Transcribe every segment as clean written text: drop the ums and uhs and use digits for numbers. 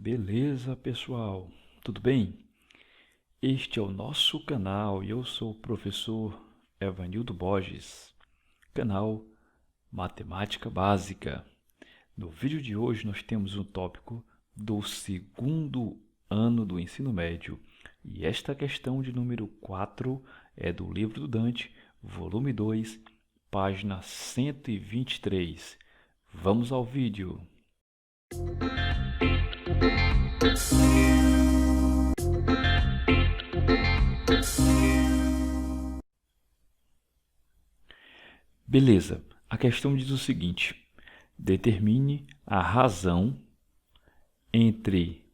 Beleza, pessoal? Tudo bem? Este é o nosso canal e eu sou o professor Evanildo Borges, canal Matemática Básica. No vídeo de hoje nós temos um tópico do segundo ano do ensino médio e esta questão de número 4 é do livro do Dante, volume 2, página 123. Vamos ao vídeo. Beleza, a questão diz o seguinte: determine a razão entre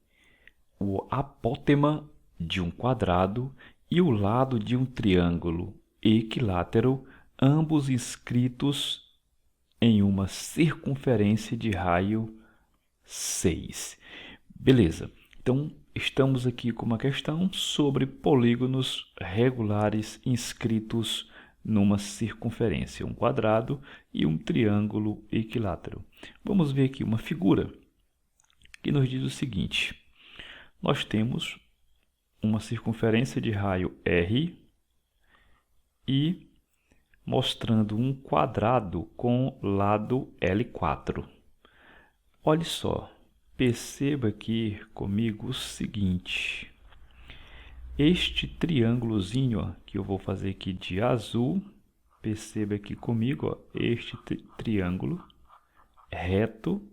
o apótema de um quadrado e o lado de um triângulo equilátero, ambos inscritos em uma circunferência de raio 6. Beleza, então estamos aqui com uma questão sobre polígonos regulares inscritos numa circunferência, um quadrado e um triângulo equilátero. Vamos ver aqui uma figura que nos diz o seguinte: nós temos uma circunferência de raio R e mostrando um quadrado com lado L4. Olha só, perceba aqui comigo o seguinte: este triângulozinho que eu vou fazer aqui de azul, perceba aqui comigo, este triângulo reto,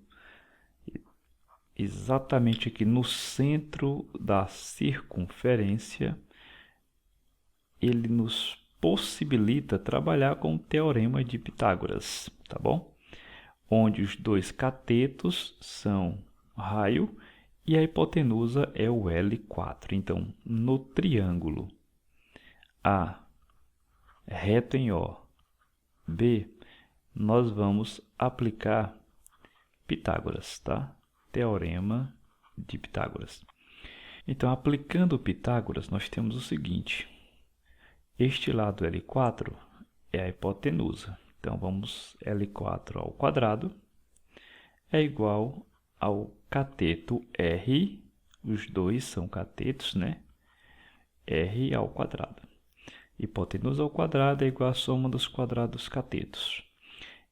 exatamente aqui no centro da circunferência, ele nos possibilita trabalhar com o teorema de Pitágoras, tá bom? Onde os dois catetos são raio e a hipotenusa é o L4. Então, no triângulo A, reto em O, B, nós vamos aplicar Pitágoras, tá? Teorema de Pitágoras. Então, aplicando Pitágoras, nós temos o seguinte: este lado L4 é a hipotenusa. Então, vamos L4 ao quadrado é igual ao cateto R, os dois são catetos, né? R ao quadrado. Hipotenusa ao quadrado é igual à soma dos quadrados dos catetos.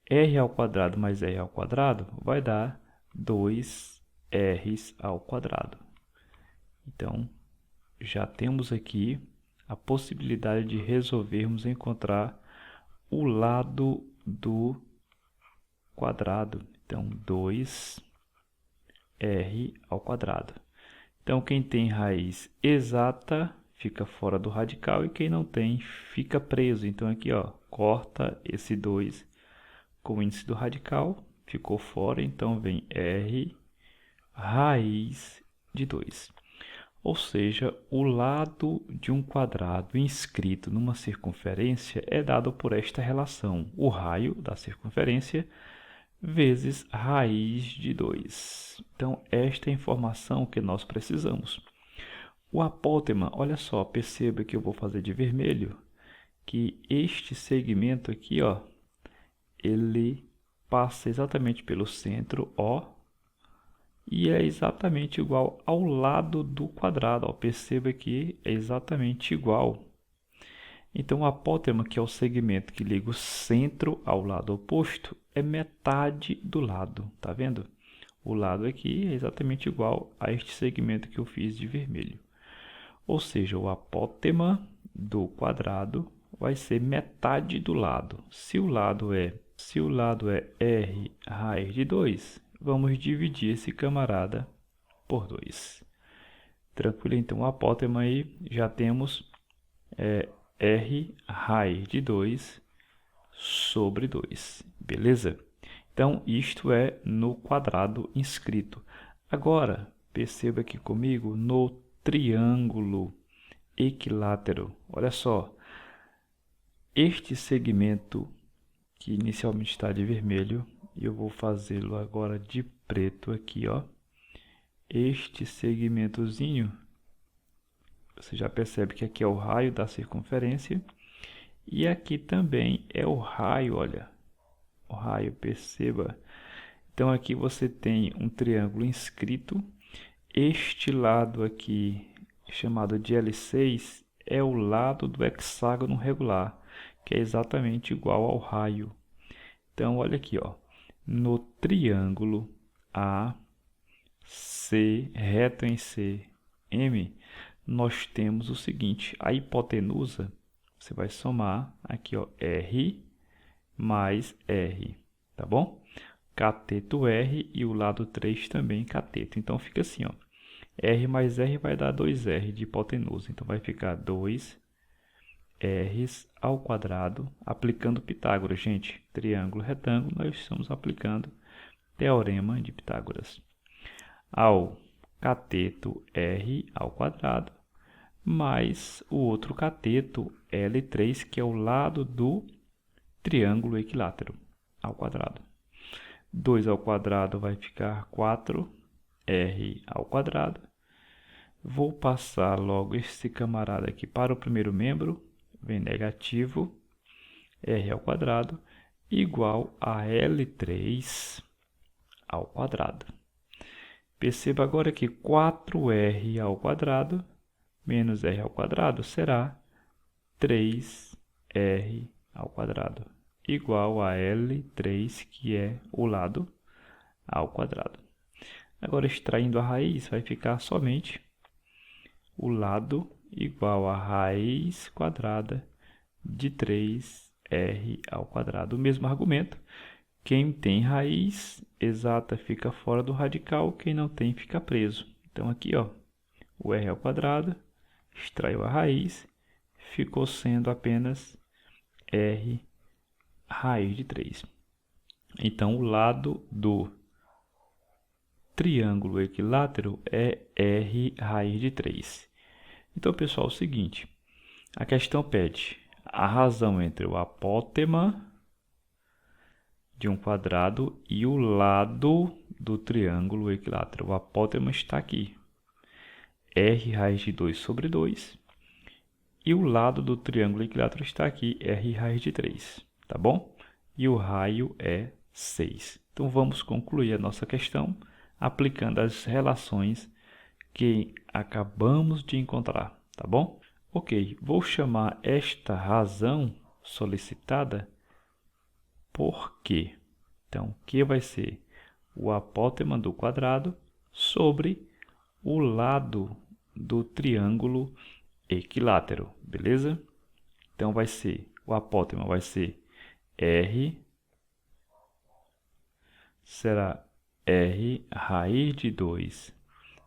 R ao quadrado mais R ao quadrado vai dar 2R ao quadrado. Então, já temos aqui a possibilidade de resolvermos encontrar o lado do quadrado. Então, 2R ao quadrado. Então, quem tem raiz exata fica fora do radical e quem não tem fica preso. Então, aqui, ó, corta esse 2 com o índice do radical, ficou fora. Então, vem R raiz de 2. Ou seja, o lado de um quadrado inscrito numa circunferência é dado por esta relação: o raio da circunferência vezes raiz de 2. Então, esta é a informação que nós precisamos. O apótema, olha só, perceba que eu vou fazer de vermelho, que este segmento aqui, ó, ele passa exatamente pelo centro, O, e é exatamente igual ao lado do quadrado. Ó, perceba que é exatamente igual. Então, o apótema, que é o segmento que liga o centro ao lado oposto, é metade do lado, tá vendo? O lado aqui é exatamente igual a este segmento que eu fiz de vermelho. Ou seja, o apótema do quadrado vai ser metade do lado. Se o lado é R raiz de 2, vamos dividir esse camarada por 2. Tranquilo? Então, o apótema aí já temos R raiz de 2 sobre 2, beleza? Então, isto é no quadrado inscrito. Agora, perceba aqui comigo no triângulo equilátero. Olha só, este segmento que inicialmente está de vermelho, eu vou fazê-lo agora de preto aqui, ó. Este segmentozinho, você já percebe que aqui é o raio da circunferência e aqui também é o raio, olha, o raio, perceba. Então, aqui você tem um triângulo inscrito. este lado aqui, chamado de L6, é o lado do hexágono regular, que é exatamente igual ao raio. Então, olha aqui, ó, no triângulo AC, reto em CM, nós temos o seguinte, a hipotenusa, você vai somar aqui, ó, R mais R, tá bom? Cateto R e o lado 3 também cateto. Então, fica assim, ó, R mais R vai dar 2R de hipotenusa. Então, vai ficar 2 R's ao quadrado, aplicando Pitágoras. Gente, triângulo, retângulo, nós estamos aplicando Teorema de Pitágoras. Ao cateto R ao quadrado, mais o outro cateto L3, que é o lado do triângulo equilátero, ao quadrado. 2 ao quadrado vai ficar 4R ao quadrado. Vou passar logo esse camarada aqui para o primeiro membro, vem negativo, R ao quadrado, igual a L3 ao quadrado. Perceba agora que 4R ao quadrado menos R ao quadrado será 3R ao quadrado, igual a L3, que é o lado ao quadrado. Agora, extraindo a raiz, vai ficar somente o lado igual a raiz quadrada de 3R ao quadrado. O mesmo argumento. Quem tem raiz exata fica fora do radical, quem não tem fica preso. Então, aqui, ó, o R ao quadrado, extraiu a raiz, ficou sendo apenas R raiz de 3. Então, o lado do triângulo equilátero é R raiz de 3. Então, pessoal, é o seguinte, a questão pede a razão entre o apótema de um quadrado e o lado do triângulo equilátero. O apótema está aqui, R raiz de 2 sobre 2, e o lado do triângulo equilátero está aqui, R raiz de 3, tá bom? E o raio é 6. Então, vamos concluir a nossa questão aplicando as relações que acabamos de encontrar, tá bom? Ok, vou chamar esta razão solicitada por Q. Então, Q vai ser o apótema do quadrado sobre o lado do triângulo equilátero, beleza? Então, vai ser, o apótema vai ser R, será R raiz de 2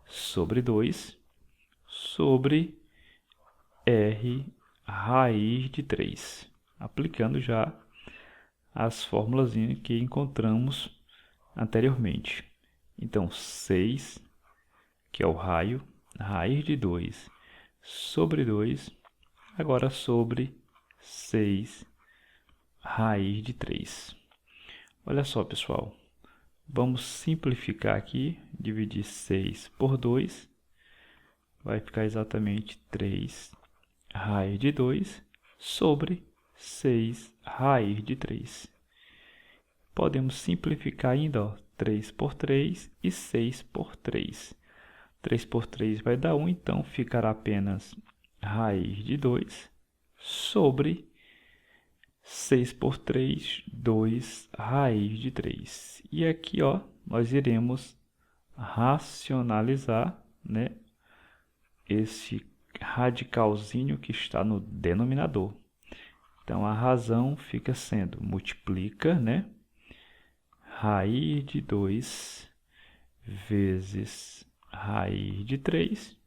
sobre 2 sobre R raiz de 3, aplicando já as fórmulas que encontramos anteriormente. Então, 6, que é o raio, raiz de 2 sobre 2, agora sobre 6 raiz de 3. Olha só, pessoal, vamos simplificar aqui, dividir 6 por 2, vai ficar exatamente 3 raiz de 2 sobre 6 raiz de 3. Podemos simplificar ainda, ó, 3 por 3 e 6 por 3. 3 por 3 vai dar 1, então ficará apenas raiz de 2 sobre 6 por 3, 2 raiz de 3. E aqui, ó, nós iremos racionalizar, né, esse radicalzinho que está no denominador. Então, a razão fica sendo, multiplica, né, raiz de 2 vezes raiz de 3,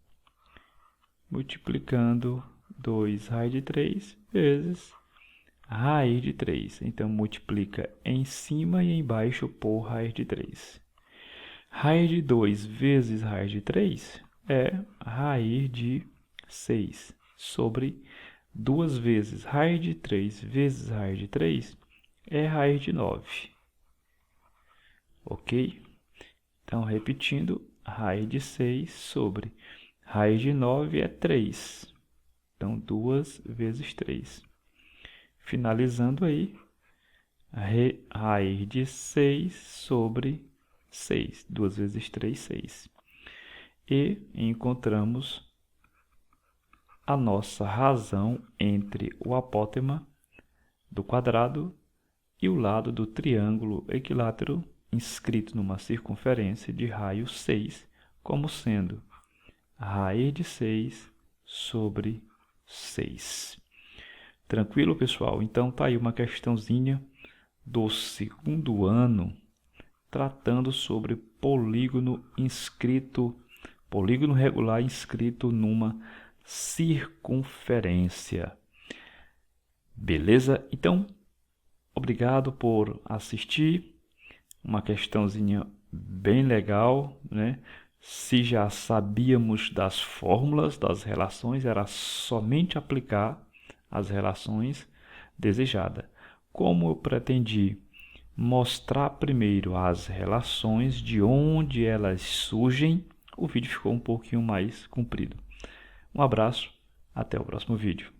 multiplicando 2 raiz de 3 vezes raiz de 3. Então, multiplica em cima e embaixo por raiz de 3. Raiz de 2 vezes raiz de 3 é raiz de 6 sobre 2 vezes raiz de 3 vezes raiz de 3 é raiz de 9. Ok? Então, repetindo, raiz de 6 sobre raiz de 9 é 3. Então, 2 vezes 3. Finalizando aí, raiz de 6 sobre 6. 2 vezes 3, 6. e encontramos a nossa razão entre o apótema do quadrado e o lado do triângulo equilátero inscrito numa circunferência de raio 6, como sendo raiz de 6 sobre 6. Tranquilo, pessoal? Então tá aí uma questãozinha do segundo ano, tratando sobre polígono regular inscrito numa circunferência. Beleza? Então, obrigado por assistir. Uma questãozinha bem legal, né? Se já sabíamos das fórmulas, das relações, era somente aplicar as relações desejadas. Como eu pretendi mostrar primeiro as relações, de onde elas surgem, o vídeo ficou um pouquinho mais comprido. Um abraço, até o próximo vídeo.